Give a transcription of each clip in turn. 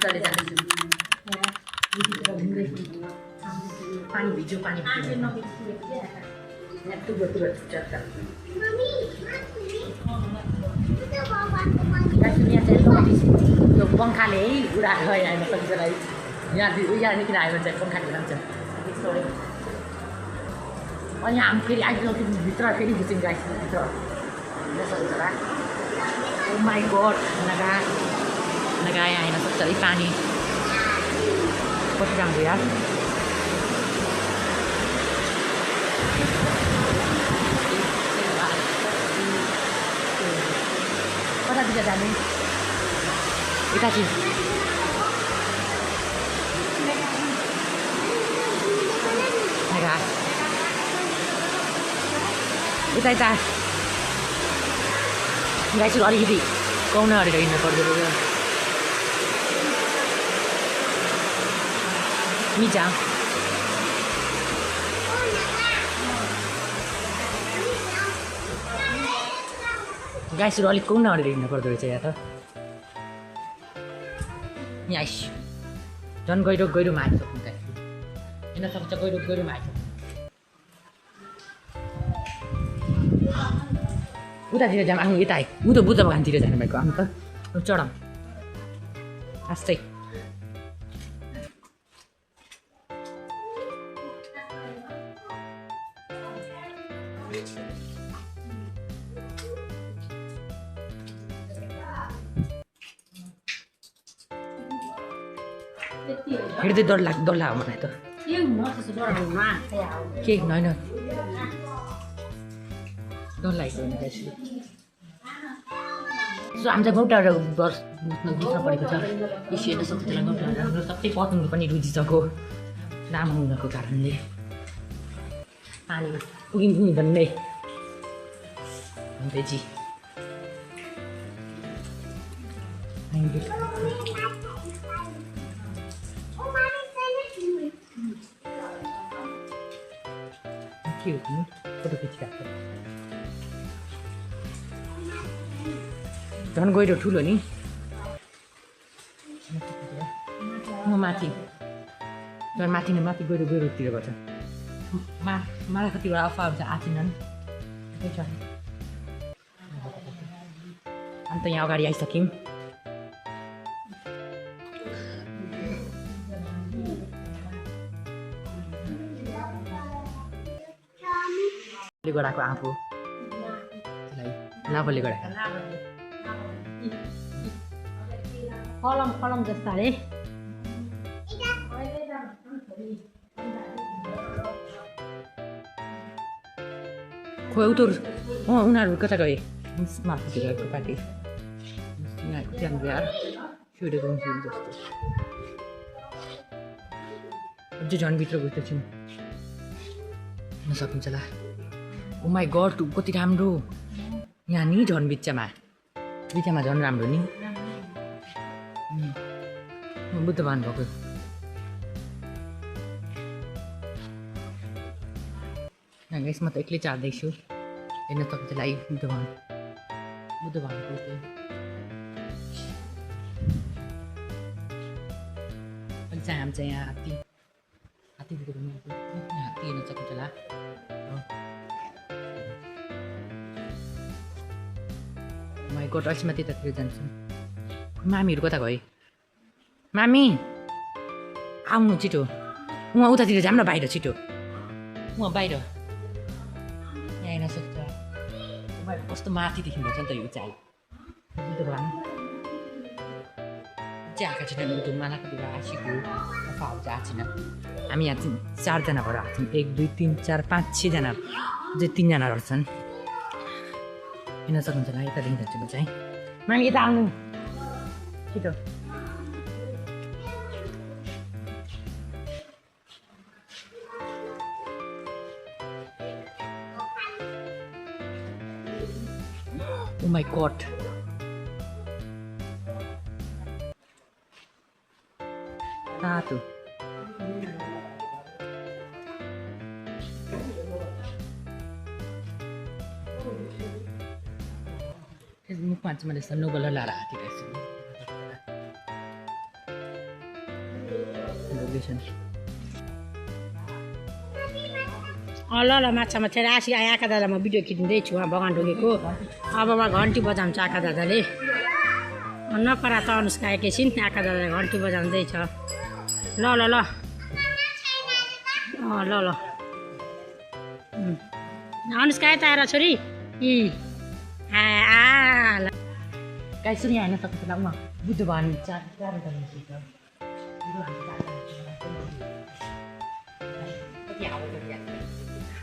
चले जाँदैछु पानी भिज्यो पानी यो पङ्खाले है उडाएर आएन कतिजनालाई यहाँ निक्किन आयो भने चाहिँ पङ्खाले उडाउँछ अनि हामी फेरि आइसक्यो भित्र फेरि घुस्यौँ गाइसभित्र ओ माई गड नगाए आएन सक्छ है पानी कति राम्रो यार कतातिर जाने यता चाहिँ यता गाइसहरू अलिकति गाउन अरेर हिँड्नु पर्दो रहेछ मिजा गाइसहरू अलिक गाउन अरेर हिँड्नु पर्दो रहेछ यहाँ त यहाँ झन् गहिरोमा आइसक्नु गाइसहरू हिँड्न सक्छ गहिरोमा आइसक्नु उतातिर जाऊँ आउनु यता आयो ऊ त बुद्ध भगवान्तिर जानु भएको आउनु त चढाउँ आस्तै हिँड्दै डर लाग्यो मलाई त के होइन डर लागेको सो हाम्रो गौटाहरू बुझ्न परेको छ यसो हेर्न सक्छ त्यसलाई गौटाहरू हाम्रो सबै पतङ्ग पनि रुजिसक्यो लामो हुनको कारणले पानी पुग्यौँ भन्ने बेजी फोटो खिचिरहेको झन् गहिरो ठुलो नि म माथि झन् माथि गहिरोतिर गर्छ मलाई कतिवटा अफा हुन्छ आँचिनन् छ अन्त यहाँ अगाडि आइसक्यौँ गडाको आँपो लाभले गडाको कलम जस्ता अरे खोइ उतो उनीहरू कता गए माथितिर गएको पार्टी त्यहाँनिर यार छोडेको हुन्छ जस्तो अझै झन्भित्र घुस्दैछौँ हुन सकिन्छ होला ओ माई गड कति राम्रो यहाँ नि झन् बिचमा झन् राम्रो नि बुद्ध भन्नुभएको यसमा त एक्लै चार्दैछु हेर्न सकिन्छ लाइभ बुद्ध भनेको अलिक चाहिँ हामी चाहिँ यहाँ हात्ती हेर्न सकिन्छ होला माई गड अल्छीमा त्यतातिर जान्छौँ मामीहरू कता गए मामी आउनु छिटो उहाँ उतातिर जाऊँ न बाहिर छिटो उहाँ बाहिर यहाँ हेर्न सक्छ कस्तो माथि देख्नु भएको छ नि त यो चाहिँ भगवान् चाहिँ आएका छैन मालाको बिहा आँसीको अफाहरू चाहिँ आएको छैन हामी यहाँ 4जना भएर आएको छौँ 1 2 3 4 5 6जना अझै 3जना रहेछन् हेर्न सक्नुहुन्छ होला यता देखिन्छ म चाहिँ मामी यता आउनु छिटो Oh my god. Satu. Mukhnya cuma ada sanu bola lara hati guys. Location ल ल माछा माछा आसी आए आका दादा म भिडियो खिच्दैछु बगान ढोगेको अब घन्टी बजाउँछ आका दादाले नपरा त अनुष्का एकैछिन आका दादाले घन्टी बजाउँदैछ ल ल ल ल ल अनुष्का यता आएर छोरी इ ल गाई सुनि होइन तपाईँको उहाँ बुद्धबान चार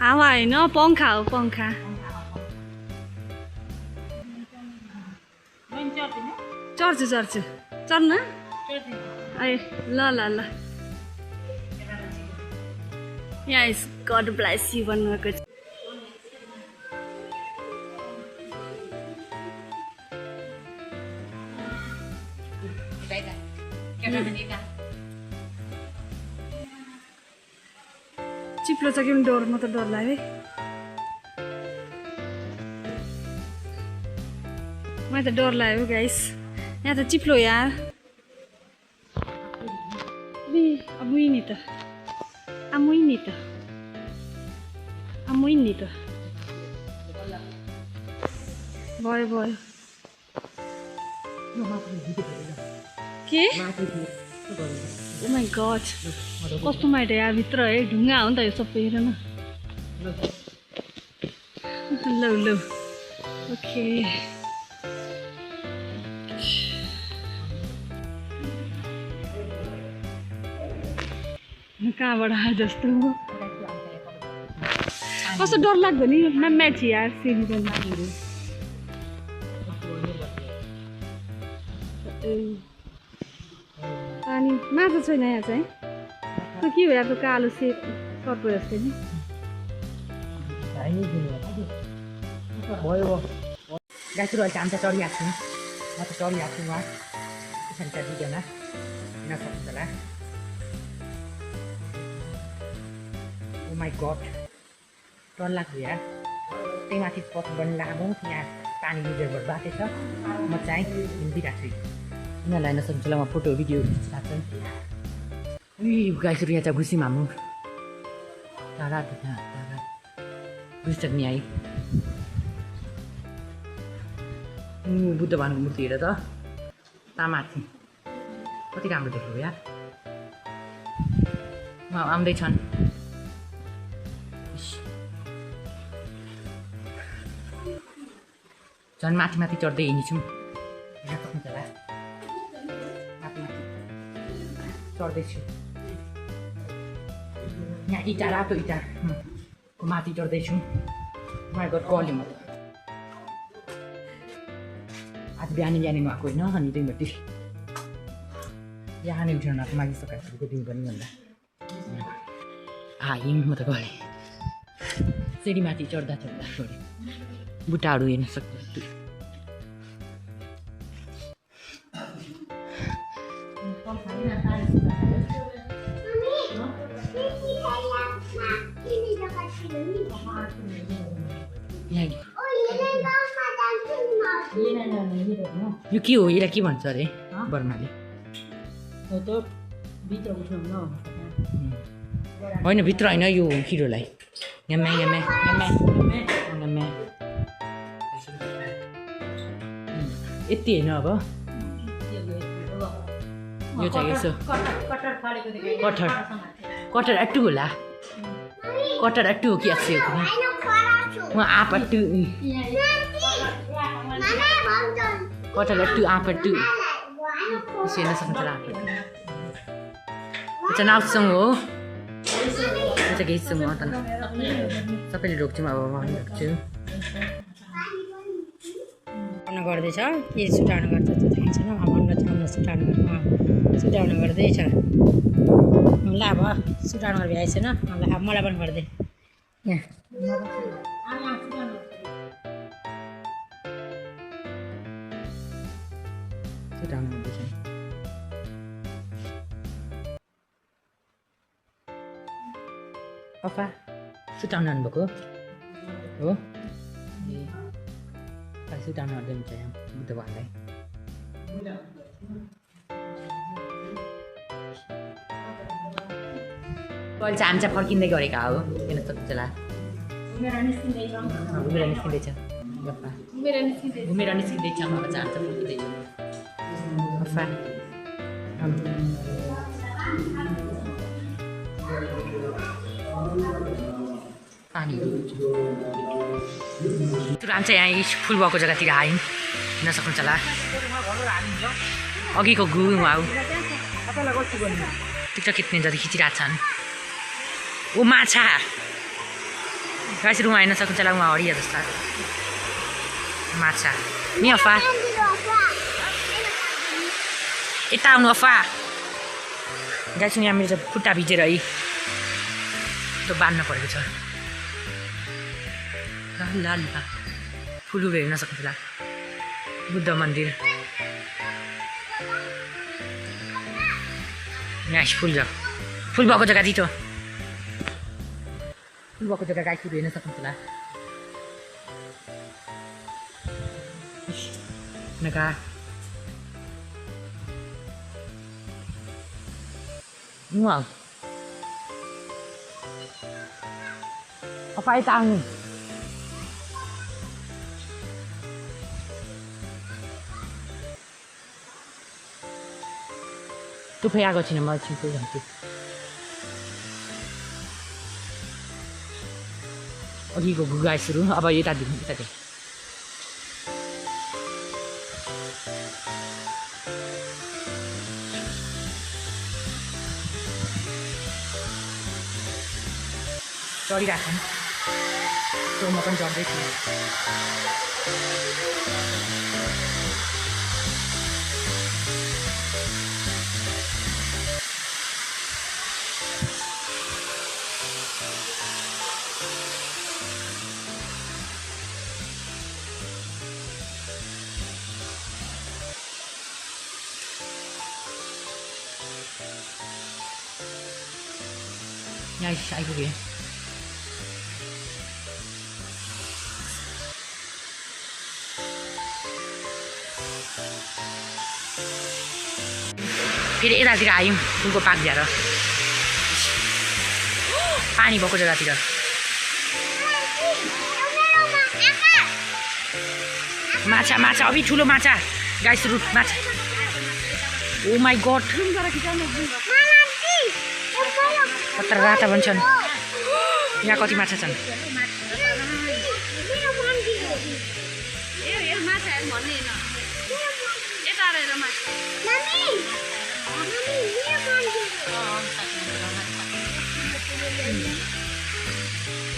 हावा होइन पङ्खा हो पङ्खा चढ्छु चढ्छु चढ्न ए ल ल ल यहाँ इज गड ब्लेस यु भन्नुभएको छ चिप्लो छ कि डर म त डर लाग्यो मलाई त डर लाग्यो गाइस यहाँ त चिप्लो यार अमुइ नि त भयो भयो के ओ माई गड कस्तो माइट यहाँ भित्र है ढुङ्गा हो नि त यो सबै हेर न ल ल ओके कहाँबाट आयो जस्तो कस्तो डर लाग्दो नि म्याच यार अनि माछा छैन यहाँ चाहिँ त्यो के हो यार कालो सेप सर्प जस्तो नि भयो गाईसुरु अहिले हामी त चढिरहेको छु म त चढिरहेको छु उहाँ पछाडि त दुईजना हिँड्न सक्छ होला ओ माई गड डर लाग्यो यार त्यही माथि पछबाट लामो यहाँ पानी रिजर्भर बाटो छ म चाहिँ हिँडिरहेको छु यिनीहरूलाई हेर्न सक्छु म फोटो भिडियो खिचिरहेको छु गाईसुरु यहाँ चाहिँ घुसी मामु टाढा घुसिसक्ने नि आई बुद्ध भगवानको मूर्ति हेर त तामाथि कति राम्रो देख्यो यार उहाँ आउँदैछन् झन् माथि माथि चढ्दै हिँड्छौँ माथि चढ्दैछु यहाँ इँटा रातो इँटाको माथि चढ्दैछु माइगड कल्यो म आज बिहान आएको होइन अनि त्यहीँबाट बिहानै उठेर मागिसकेको दिन पनि भन्दा आयौँ म त गएँ सिँढीमाथि चढ्दा गएँ बुट्टाहरू हेर्न सक्छु यो के हो यसलाई के भन्छ अरे बर्माले होइन भित्र होइन यो हिरोलाई यति होइन अब यो चाहिँ यसो कटर अट्टु होला कटर अट्टु हो कि अस्ति उहाँ आँप अट्टु कटर अट्टु आँप अट्टु यसो हेर्न सक्नुहुन्छ आँप अट्टु यो चाहिँ नाउसँग हो यो चाहिँ गेटसँग हो त सबैले रोक्छौँ अब म पनि रोक्छु गर्दैछ के सुटाउनु गर्छ त्यो थाहा छैन भन्न सुटाउनु गर्दैछ ल अब सुटाउनु गरेर भ्याइ छैन अब मलाई पनि गर्दै यहाँ सुटाउनु गर्दैछ पप्पा सुटाउनु आउनुभएको हो सुटाउनु गर्दै हुन्छ यहाँ बुद्ध भगवानलाई अहिले चाहिँ हामी चाहिँ फर्किँदै गरेका हो हेर्न सक्नुहुन्छ होला घुमेर निस्किँदैछ घुमेर निस्किँदैछ अब चाहिँ हामी चाहिँ पानी हामी चाहिँ यहाँ फुल भएको जग्गातिर आयौँ हेर्न सक्नुहुन्छ होला अघिको घु उहाँ टिकटक खिच्ने जति खिचिरहेको छन् ओ माछा गाइस उहाँ हेर्न सक्नुहुन्छ होला उहाँ हरिया जस्ता माछा नि अफा यता आउनु अफा गाइस यहाँ मेरो चाहिँ खुट्टा भिजेर है त्यो बाँध्न परेको छ ल फुलहरू हेर्न सक्नुहुन्छ होला बुद्ध मन्दिर यहाँ फुल भएको जग्गा दितो फुल भएको जग्गा गाईहरू हेर्न सक्नुहुन्छ होला नका wow apa itu angin tu pay ako sinama cinta nanti oke go guys suruh apa ya tadi sorry राखौँ त्यो म पनि चढ्दै थिएँ यहाँ आइपुगेँ फेरि यतातिर आयौँ फुलको पाक झ्याएर पानी भएको जग्गातिर माछा माछा अभि ठुलो माछा गाइस रुट माछा ओ माई गड कत्र राता भन्छन् यहाँ कति माछा छन्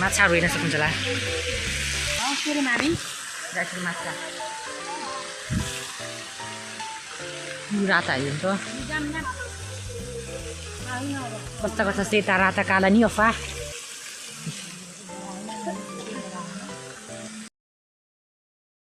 माछाहरू हेर्न सक्नुहुन्छ होला माछा राता हेर्नु त कस्ता कस्ता सेता राता काला नि अफा